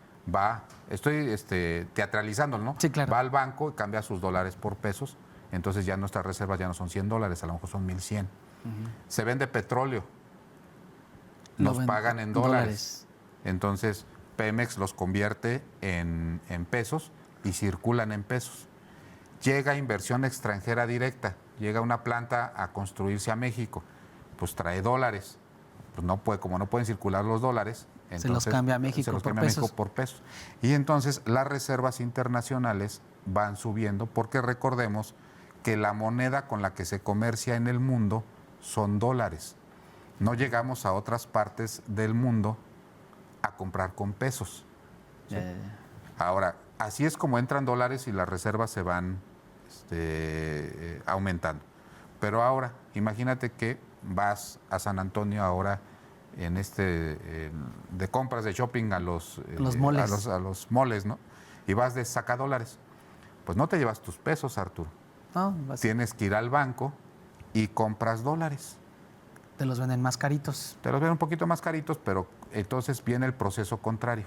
estoy teatralizándolo, ¿no? Sí, claro. Va al banco y cambia sus dólares por pesos, entonces ya nuestras reservas ya no son $100, a lo mejor son 1,100. Se vende petróleo, nos pagan en dólares. Entonces Pemex los convierte en pesos y circulan en pesos. Llega inversión extranjera directa, llega una planta a construirse a México, pues trae dólares. Pues no puede, como no pueden circular los dólares, entonces se los cambia a México por pesos. Y entonces las reservas internacionales van subiendo porque recordemos que la moneda con la que se comercia en el mundo son dólares. No llegamos a otras partes del mundo a comprar con pesos. ¿Sí? Ahora, así es como entran dólares y las reservas se van aumentando. Pero ahora, imagínate que vas a San Antonio ahora en de compras de shopping a los moles, ¿no? Y vas de sacadólares. Pues no te llevas tus pesos, Arturo. No, tienes que ir al banco y compras dólares. Te los venden más caritos. Te los venden un poquito más caritos, pero entonces viene el proceso contrario.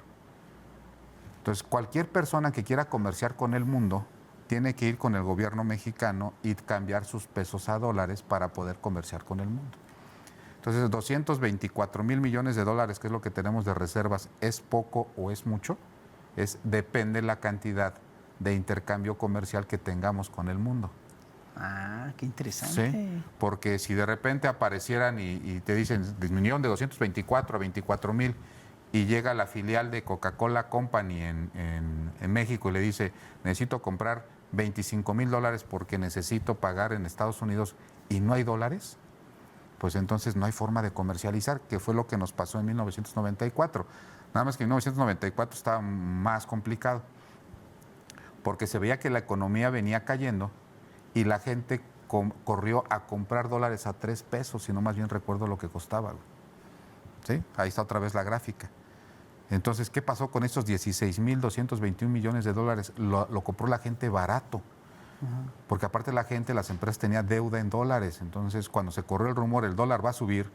Entonces, cualquier persona que quiera comerciar con el mundo tiene que ir con el gobierno mexicano y cambiar sus pesos a dólares para poder comerciar con el mundo. Entonces, 224,000 millones de dólares, que es lo que tenemos de reservas, ¿es poco o es mucho? Depende la cantidad de intercambio comercial que tengamos con el mundo. Ah, qué interesante. Sí, porque si de repente aparecieran y te dicen disminuyeron de 224 a 24,000 y llega la filial de Coca-Cola Company en México y le dice, necesito comprar $25,000 porque necesito pagar en Estados Unidos y no hay dólares, pues entonces no hay forma de comercializar, que fue lo que nos pasó en 1994. Nada más que en 1994 estaba más complicado, porque se veía que la economía venía cayendo y la gente corrió a comprar dólares a 3 pesos, si no más bien recuerdo lo que costaba. ¿Sí? Ahí está otra vez la gráfica. Entonces, ¿qué pasó con estos 16,221 millones de dólares? Lo compró la gente barato, porque aparte la gente, las empresas tenían deuda en dólares. Entonces, cuando se corrió el rumor, el dólar va a subir.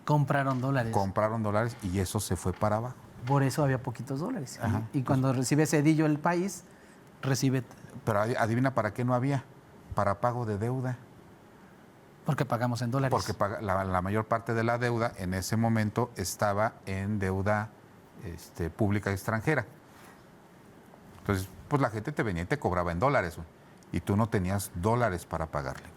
Compraron dólares. Y eso se fue para abajo. Por eso había poquitos dólares. Ajá. Y cuando recibe cedillo el país, recibe... Pero adivina para qué no había. Para pago de deuda. Porque pagamos en dólares. Porque la mayor parte de la deuda en ese momento estaba en deuda pública extranjera. Entonces, pues la gente te venía y te cobraba en dólares, y tú no tenías dólares para pagarle.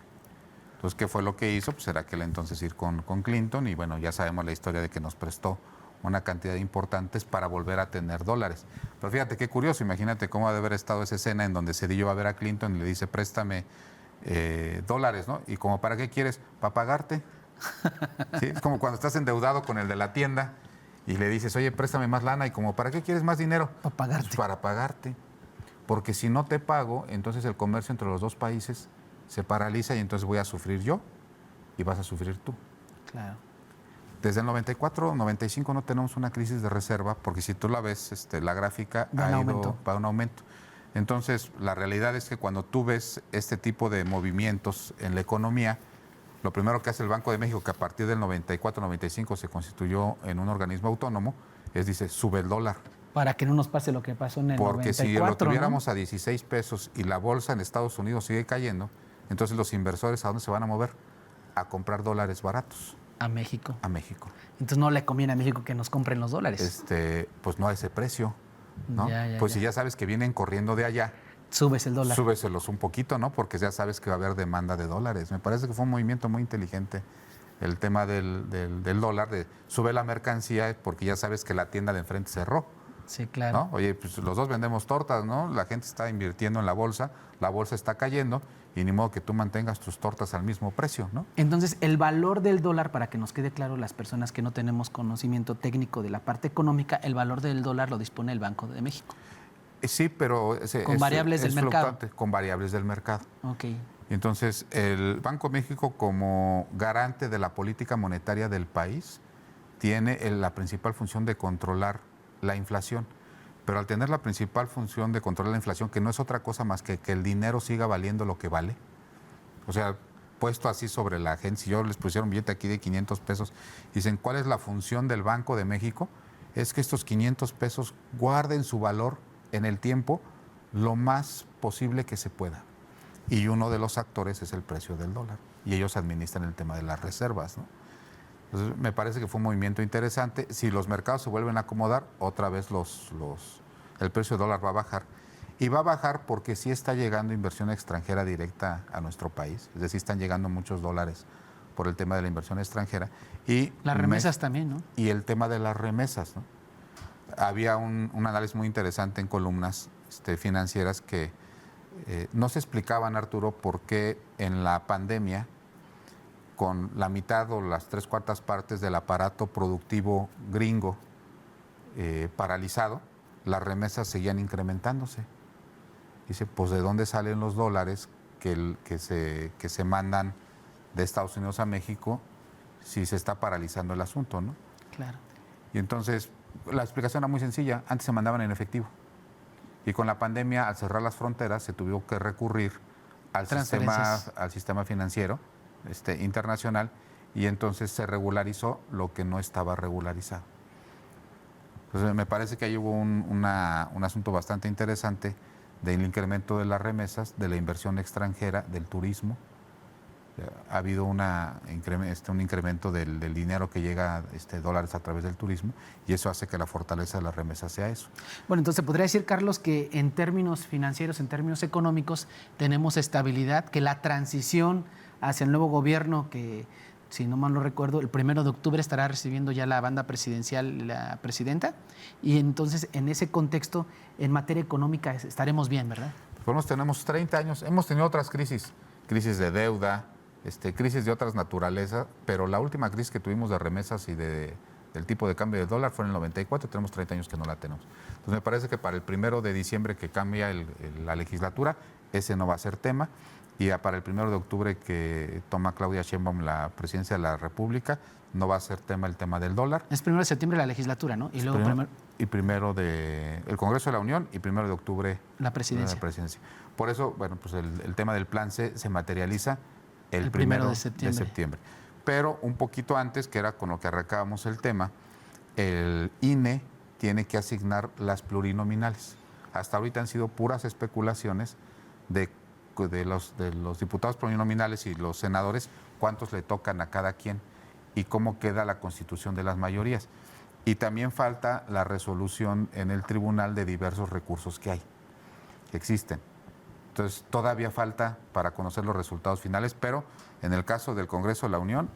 Entonces, ¿qué fue lo que hizo? Pues era aquel entonces ir con Clinton y bueno, ya sabemos la historia de que nos prestó una cantidad importante para volver a tener dólares. Pero fíjate qué curioso, imagínate cómo ha de haber estado esa escena en donde Cedillo va a ver a Clinton y le dice, préstame dólares, ¿no? Y como, ¿para qué quieres? ¿Para pagarte? ¿Sí? Es como cuando estás endeudado con el de la tienda y le dices, oye, préstame más lana, y como, ¿para qué quieres más dinero? Para pagarte. Pues para pagarte. Porque si no te pago, entonces el comercio entre los dos países se paraliza y entonces voy a sufrir yo y vas a sufrir tú. Claro. Desde el 94, 95 no tenemos una crisis de reserva, porque si tú la ves, la gráfica va a un aumento. Entonces, la realidad es que cuando tú ves este tipo de movimientos en la economía, lo primero que hace el Banco de México, que a partir del 94, 95 se constituyó en un organismo autónomo, dice, sube el dólar. Para que no nos pase lo que pasó en el Porque 94, si lo tuviéramos, ¿no?, a 16 pesos y la bolsa en Estados Unidos sigue cayendo, entonces los inversores, ¿a dónde se van a mover? A comprar dólares baratos. A México. A México. Entonces no le conviene a México que nos compren los dólares. Pues no a ese precio, ¿no? Pues si ya sabes que vienen corriendo de allá, subes el dólar. Súbeselos un poquito, ¿no? Porque ya sabes que va a haber demanda de dólares. Me parece que fue un movimiento muy inteligente el tema del dólar, de sube la mercancía porque ya sabes que la tienda de enfrente cerró. Sí, claro. ¿No? Oye, pues los dos vendemos tortas, ¿no? La gente está invirtiendo en la bolsa está cayendo y ni modo que tú mantengas tus tortas al mismo precio, ¿no? Entonces, el valor del dólar, para que nos quede claro las personas que no tenemos conocimiento técnico de la parte económica, el valor del dólar lo dispone el Banco de México. Sí, pero... Con variables del mercado. Con variables del mercado. Ok. Entonces, el Banco de México, como garante de la política monetaria del país, tiene la principal función de controlar la inflación. Pero al tener la principal función de controlar la inflación, que no es otra cosa más que el dinero siga valiendo lo que vale, o sea, puesto así sobre la gente, si yo les pusiera un billete aquí de 500 pesos, dicen, ¿cuál es la función del Banco de México? Es que estos 500 pesos guarden su valor en el tiempo lo más posible que se pueda. Y uno de los actores es el precio del dólar. Y ellos administran el tema de las reservas, ¿no? Entonces, me parece que fue un movimiento interesante. Si los mercados se vuelven a acomodar, otra vez el precio del dólar va a bajar. Y va a bajar porque sí está llegando inversión extranjera directa a nuestro país. Es decir, están llegando muchos dólares por el tema de la inversión extranjera. Y las remesas también, ¿no? Y el tema de las remesas, ¿no? Había un análisis muy interesante en columnas financieras que no se explicaban, Arturo, por qué en la pandemia, con la mitad o las 3/4 partes del aparato productivo gringo paralizado, las remesas seguían incrementándose. Dice, pues ¿de dónde salen los dólares que se mandan de Estados Unidos a México si se está paralizando el asunto, ¿no? Claro. Y entonces, la explicación era muy sencilla, antes se mandaban en efectivo. Y con la pandemia, al cerrar las fronteras, se tuvo que recurrir al sistema financiero internacional, y entonces se regularizó lo que no estaba regularizado. Entonces, me parece que ahí hubo un asunto bastante interesante del incremento de las remesas, de la inversión extranjera, del turismo, Ha habido un incremento del dinero que llega dólares a través del turismo y eso hace que la fortaleza de las remesas sea eso. Bueno, entonces podría decir, Carlos, que en términos financieros, en términos económicos, tenemos estabilidad, que la transición hacia el nuevo gobierno, que si no mal no recuerdo, el 1 de octubre estará recibiendo ya la banda presidencial, la presidenta, y entonces en ese contexto, en materia económica, estaremos bien, ¿verdad? Pues tenemos 30 años, hemos tenido otras crisis de deuda, crisis de otras naturalezas, pero la última crisis que tuvimos de remesas y del tipo de cambio de dólar fue en el 94, tenemos 30 años que no la tenemos. Entonces me parece que para el 1 de diciembre que cambia la legislatura, ese no va a ser tema, y para el 1 de octubre que toma Claudia Sheinbaum la presidencia de la República, no va a ser tema el tema del dólar. Es 1 de septiembre la legislatura, ¿no? Y luego el Congreso de la Unión y 1 de octubre la presidencia. Por eso, bueno, pues el tema del plan C se materializa el 1 de septiembre. Pero un poquito antes, que era con lo que arrancábamos el tema, el INE tiene que asignar las plurinominales. Hasta ahorita han sido puras especulaciones de los diputados plurinominales y los senadores, cuántos le tocan a cada quien y cómo queda la constitución de las mayorías. Y también falta la resolución en el tribunal de diversos recursos que existen. Entonces, todavía falta para conocer los resultados finales, pero en el caso del Congreso de la Unión,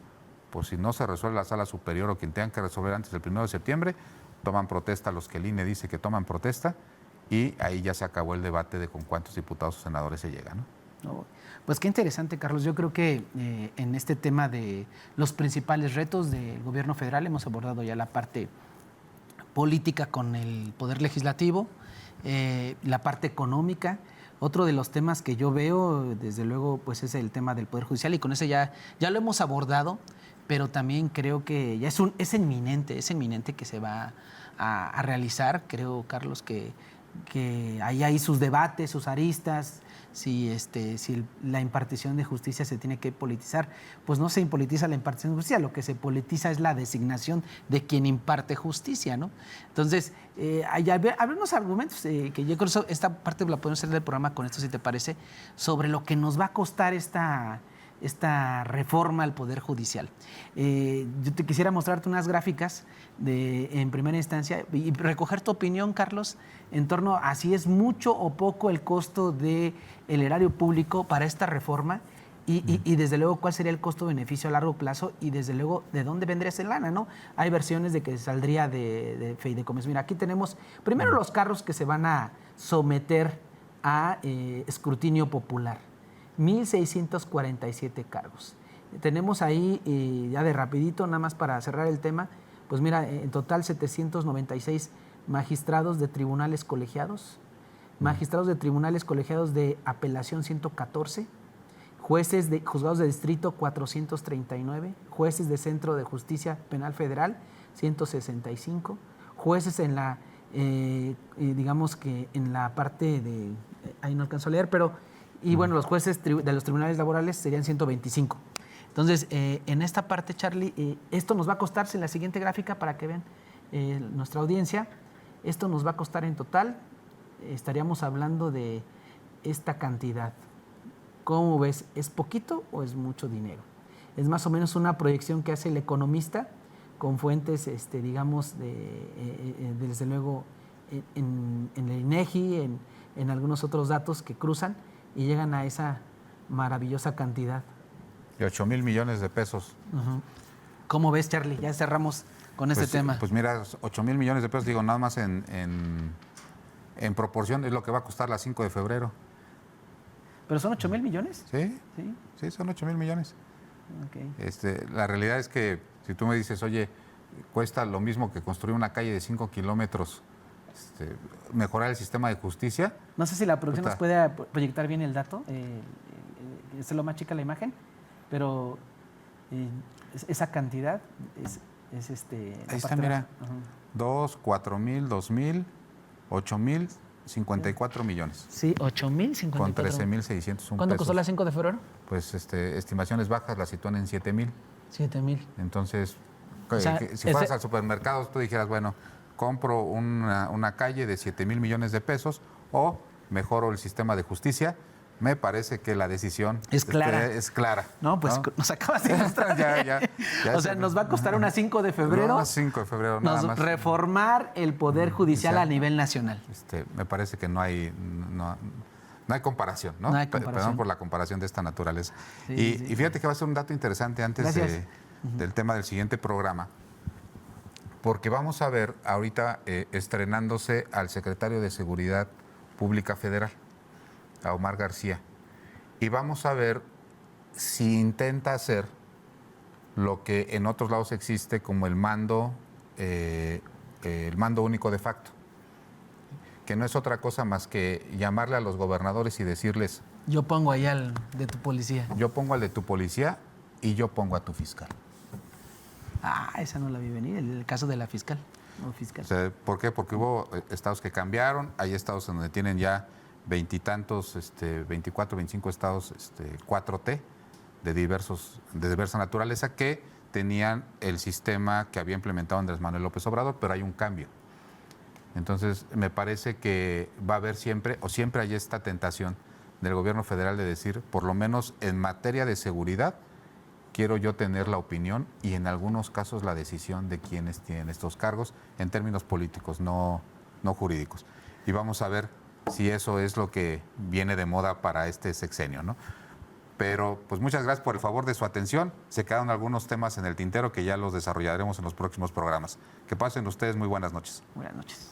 pues si no se resuelve la Sala Superior o quien tengan que resolver antes del 1 de septiembre, toman protesta los que el INE dice que toman protesta y ahí ya se acabó el debate de con cuántos diputados o senadores se llega, ¿no? Pues qué interesante, Carlos. Yo creo que en este tema de los principales retos del gobierno federal hemos abordado ya la parte política con el Poder Legislativo, la parte económica. Otro de los temas que yo veo, desde luego, pues es el tema del Poder Judicial y con ese ya lo hemos abordado, pero también creo que ya es inminente que se va a realizar. Creo, Carlos, que hay ahí sus debates, sus aristas, si la impartición de justicia se tiene que politizar. Pues no se politiza la impartición de justicia, lo que se politiza es la designación de quien imparte justicia, ¿no? Entonces, hay algunos argumentos que yo creo que esta parte la podemos hacer del programa con esto, si te parece, sobre lo que nos va a costar esta reforma al Poder Judicial. Yo te quisiera mostrarte unas gráficas en primera instancia y recoger tu opinión, Carlos, en torno a si es mucho o poco el costo del erario público para esta reforma y desde luego cuál sería el costo-beneficio a largo plazo y desde luego de dónde vendría esa lana, ¿no? Hay versiones de que saldría de fideicomiso. Mira, aquí tenemos primero los carros que se van a someter a escrutinio popular. 1,647 cargos. Tenemos ahí, ya de rapidito, nada más para cerrar el tema, pues mira, en total 796 magistrados de tribunales colegiados, magistrados de tribunales colegiados de apelación 114, jueces de juzgados de distrito 439, jueces de Centro de Justicia Penal Federal 165, jueces en la, digamos que en la parte de, ahí no alcanzo a leer, pero y bueno, los jueces de los tribunales laborales serían 125. Entonces, en esta parte, Charlie, esto nos va a costar, en la siguiente gráfica, para que vean nuestra audiencia, esto nos va a costar en total, estaríamos hablando de esta cantidad. ¿Cómo ves? ¿Es poquito o es mucho dinero? Es más o menos una proyección que hace el economista con fuentes, digamos, desde luego, en el INEGI, en algunos otros datos que cruzan, y llegan a esa maravillosa cantidad. De 8,000 millones de pesos. Uh-huh. ¿Cómo ves, Charlie? Ya cerramos con este tema. Pues mira, 8,000 millones de pesos, digo, nada más en proporción es lo que va a costar la 5 de febrero. ¿Pero son 8,000 millones? Sí, son 8,000 millones. Okay. La realidad es que si tú me dices, oye, cuesta lo mismo que construir una calle de 5 kilómetros, mejorar el sistema de justicia. No sé si la producción nos puede proyectar bien el dato, es lo más chica la imagen, pero esa cantidad es ahí está, mira, 2, 4,000, 2,000, 8,000, 54 millones. Sí, 8,000, 54. Con 13,601 ¿Cuánto pesos. costó la 5 de febrero? Pues estimaciones bajas la sitúan en 7,000. 7,000. Entonces, o sea, si fueras al supermercado, tú dijeras, bueno, compro una calle de 7,000 millones de pesos o mejoro el sistema de justicia, Me parece que la decisión es clara. Es clara. No, pues nos acabas de ilustrar. ya, o sea, nos va a costar unas 5 de febrero. Unas 5 de febrero, nada más. Reformar el Poder Judicial a nivel nacional. Me parece que no hay comparación, ¿no? No hay comparación. Perdón por la comparación de esta naturaleza. Sí, y fíjate que va a ser un dato interesante antes del tema del siguiente programa, porque vamos a ver ahorita estrenándose al secretario de Seguridad Pública Federal, a Omar García, y vamos a ver si intenta hacer lo que en otros lados existe como el mando único de facto, que no es otra cosa más que llamarle a los gobernadores y decirles: yo pongo ahí al de tu policía. Yo pongo al de tu policía y yo pongo a tu fiscal. Esa no la vi venir, el caso de la fiscal. No, fiscal. O sea, ¿por qué? Porque hubo estados que cambiaron, hay estados en donde tienen ya 20 y tantos, 24, 25 estados 4T de diversa naturaleza que tenían el sistema que había implementado Andrés Manuel López Obrador, pero hay un cambio. Entonces, me parece que va a haber siempre hay esta tentación del gobierno federal de decir, por lo menos en materia de seguridad, quiero yo tener la opinión y en algunos casos la decisión de quienes tienen estos cargos en términos políticos, no jurídicos. Y vamos a ver si eso es lo que viene de moda para este sexenio, ¿no? Pero pues muchas gracias por el favor de su atención. Se quedaron algunos temas en el tintero que ya los desarrollaremos en los próximos programas. Que pasen ustedes muy buenas noches. Buenas noches.